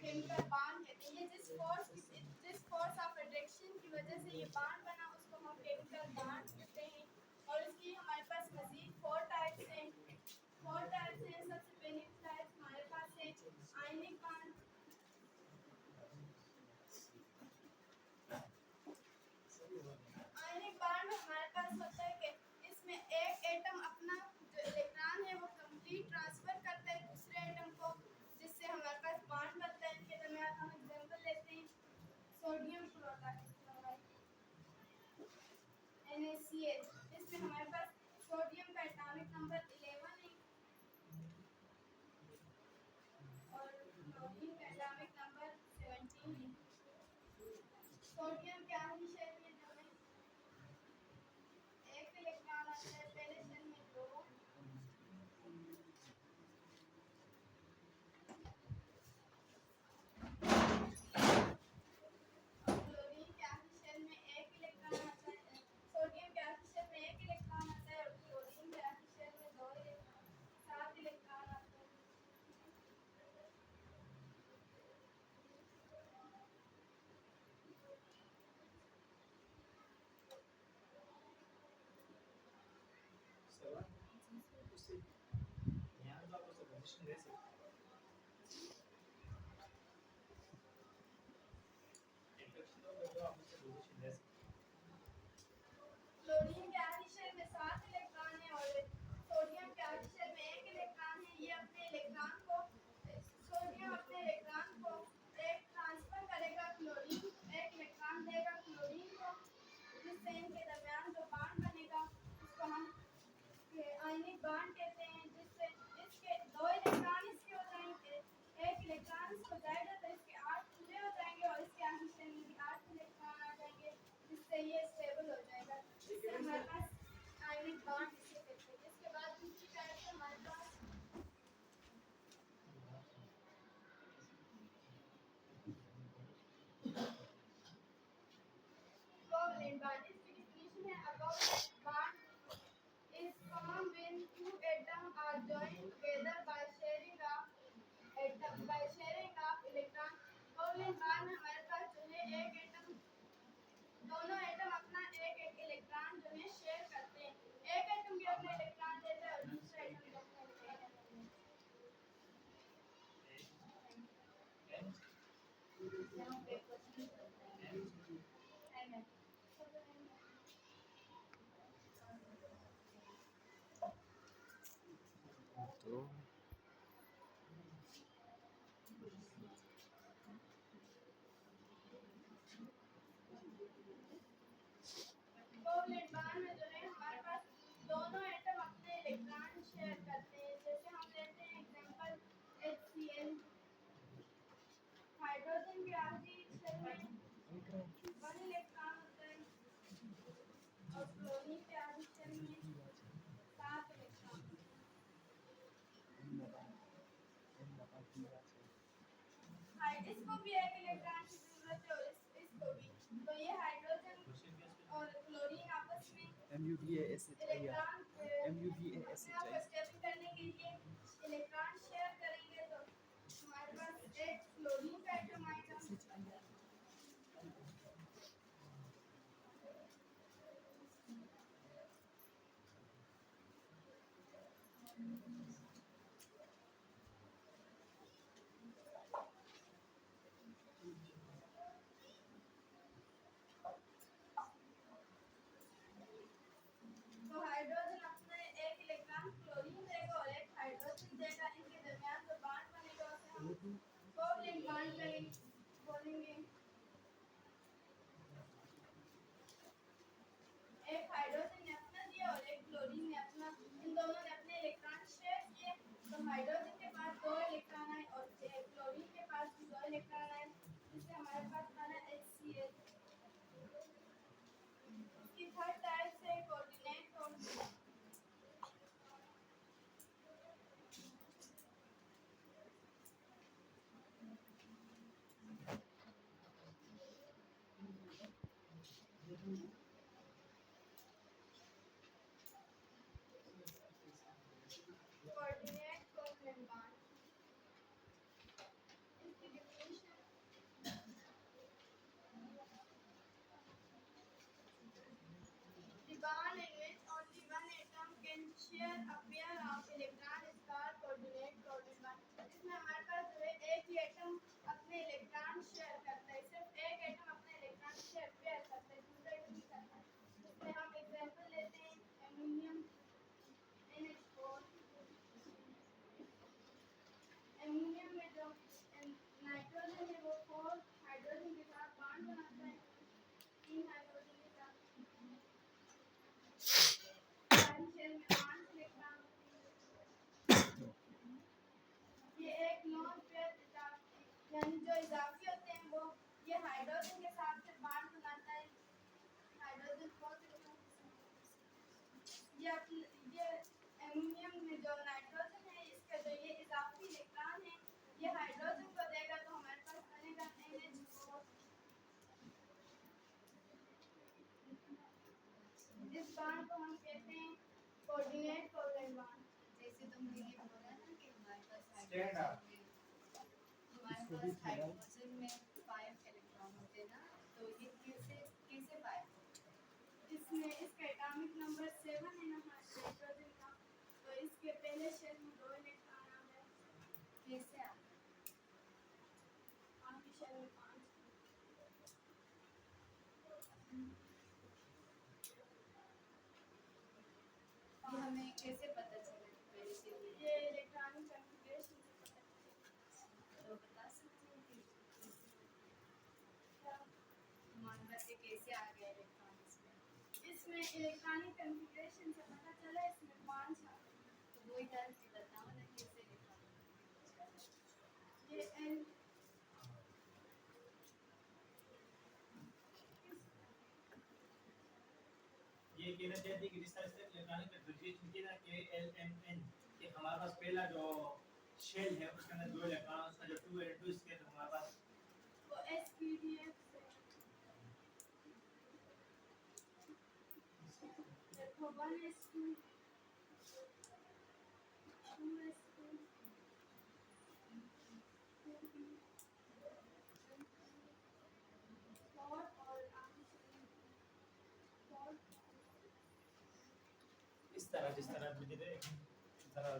Chemical bond कहते हैं। ये जिस फोर्स ऑफ अट्रैक्शन की वजह से ये बांड बना उसको हम केमिकल बांड कहते हैं। और इसकी हमारे पास मजीद 4 टाइप्स हैं। सबसे पहली टाइप हमारे पास है आयनिक बांड। आयनिक बांड में हमारे पास होता है कि इसमें एक एटम अपना जो इलेक्ट्रॉन है वो कंप्लीट ट्रांसफर करता है दूसरे एटम को, जिससे हमारे पास बांड बनता है। इनके दरमियान हम एग्जांपल लेते हैं सोडियम क्लोराइड NaCl। इसमें हमारे पास सोडियम का एटॉमिक नंबर 11 है और क्लोरीन का एटॉमिक नंबर 17 है। सोडियम के आखिरी शेल में जो है एक इलेक्ट्रॉन आता है, पहले शेल में 2 और क्लोरीन के आखिरी शेल में एक इलेक्ट्रॉन आता है। सोडियम के आखिरी शेल में एक इलेक्ट्रॉन आता है और क्लोरीन के आखिरी शेल में 7 इलेक्ट्रॉन आते हैं। क्लोरीन के आखिरी शेल में 7 इलेक्ट्रॉन है और सोडियम के आखिरी शेल में एक इलेक्ट्रॉन है। ये सोडियम अपने इलेक्ट्रॉन को एक ट्रांसफर करेगा क्लोरीन, एक इलेक्ट्रॉन देगा क्लोरीन को, जिससे इनके दरमियान जो बांड बनेगा उसको हम आयनिक बांड कहते हैं। जिससे इसके 2 इलेक्ट्रॉन इसके हो जाएंगे, एक इलेक्ट्रॉन इसको जाएगा तो इसके 8 पूरे हो जाएंगे और इसके आखिरी शेल में भी 8 इलेक्ट्रॉन आ जाएंगे, जिससे ये स्टेबल हो जाएगा। इससे हमारे पास आयनिक बांड इसे कहते हैं। इसके बाद दूसरी टाइप से हमारे पास कोवलेंट बांड। इसकी डेफिनेशन है a covalent bond is formed when 2 atoms are joined together by sharing of electron। Covalent bond में हमारे पास जो है एक एटम, दोनों एटम अपना एक इलेक्ट्रॉन जो है शेयर करते हैं। एक एटम भी अपना इलेक्ट्रॉन देता है और दूसरा एटम भी अपना इलेक्ट्रॉन देता है। तो कोवलेंट बांड में जो है हमारे पास दोनों एटम अपने इलेक्ट्रॉन शेयर करते हैं। जैसे हम लेते हैं एग्जांपल HCl। हाइड्रोजन के आखिरी शेल में 1 इलेक्ट्रॉन होता है और क्लोरीन के आखिरी शेल में 7 इलेक्ट्रॉन। इसको भी एक इलेक्ट्रॉन की जरूरत है और इसको भी। तो ये हाइड्रोजन और क्लोरीन आपस में इलेक्ट्रॉन स्टेबल करने के लिए इलेक्ट्रॉन शेयर करेंगे। तो हमारे पास एक क्लोरीन का एटम आएगा। तो हाइड्रोजन अपने एक इलेक्ट्रॉन क्लोरीन देगा और एक हाइड्रोजन देगा। इनके दरमियान जो बांड बनेगा उसे हम कोवलेंट बांड बोलेंगे। एक हाइड्रोजन ने अपना दिया और एक क्लोरीन ने अपना, इन दोनों ने अपने इलेक्ट्रॉन शेयर किए। तो हाइड्रोजन के पास 2 इलेक्ट्रॉन आए और क्लोरीन के पास भी 2 इलेक्ट्रॉन आए, जिससे हमारे पास बना HCl। इसकी थर्ड टाइप से कोऑर्डिनेट कोवलेंट बांड। इसकी definition share a pair of electron is called coordinate coordinate bond. इसमें हमारे पास जो है एक ही एटम अपने इलेक्ट्रॉन शेयर करता है, सिर्फ एक एटम अपने इलेक्ट्रॉन शेयर पेयर करता है, दूसरा एटम नहीं करता है। इसमें हम एग्जांपल लेते हैं एल्युमिनियम NH4। एल्युमिनियम में जो नाइट्रोजन है वो 4 हाइड्रोजन के साथ बॉन्ड बनाता है, 3 हाइड्रोजन के साथ। सारी शेल में 5 इलेक्ट्रॉन होते हैं। ये एक नॉन पेयर यानी जो इजाफी होते हैं वो ये हाइड्रोजन के साथ फिर बॉन्ड बनाता है, हाइड्रोजन 4 ये एल्युमिनियम में जो नाइट्रोजन है इसका जो ये इजाफी इलेक्ट्रॉन है ये हाइड्रोजन को देगा तो हमारे पास बनेगा NH4। इस बॉन्ड को हम कहते हैं कोऑर्डिनेट कोवलेंट बॉन्ड। जैसे तुमने ये बोला ना कि हमारे पास हाइड्रोजन में 5 इलेक्ट्रॉन होते हैं ना, तो ये कैसे कैसे 5? इसमें इसका एटॉमिक नंबर 7 है ना हाइड्रोजन का, तो इसके पहले शेल में 2 इलेक्ट्रॉन आ गए। कैसे आ आखिरी शेल में 5। ये हमें कैसे पता चले पहले से ये इलेक्ट्रॉनिक कॉन्फ़िगरेशन से पता चलेगा। तो बता सकते हो कि क्या? हमारे पास ये कैसे आ गया इलेक्ट्रॉन इसमें? इसमें इलेक्ट्रॉनिक कॉन्फ़िगरेशन से पता चला इसमें 5 आ गए। तो वही तरह से बताओ ना कैसे इलेक्ट्रॉन। ये N ये कहना चाहते हैं कि जिस तरह से इलेक्ट्रॉनिक कन्फिग्रेशन की ना कि LMN कि हमारे पास पहला जो शेल है उसके अंदर 2 इलेक्ट्रॉन, उसका जो 2n2 इसके अंदर हमारे पास वो SPDF से देखो 1s2 2s2 4 और आखिरी शेल में 4। इस तरह जिस तरह इस तरह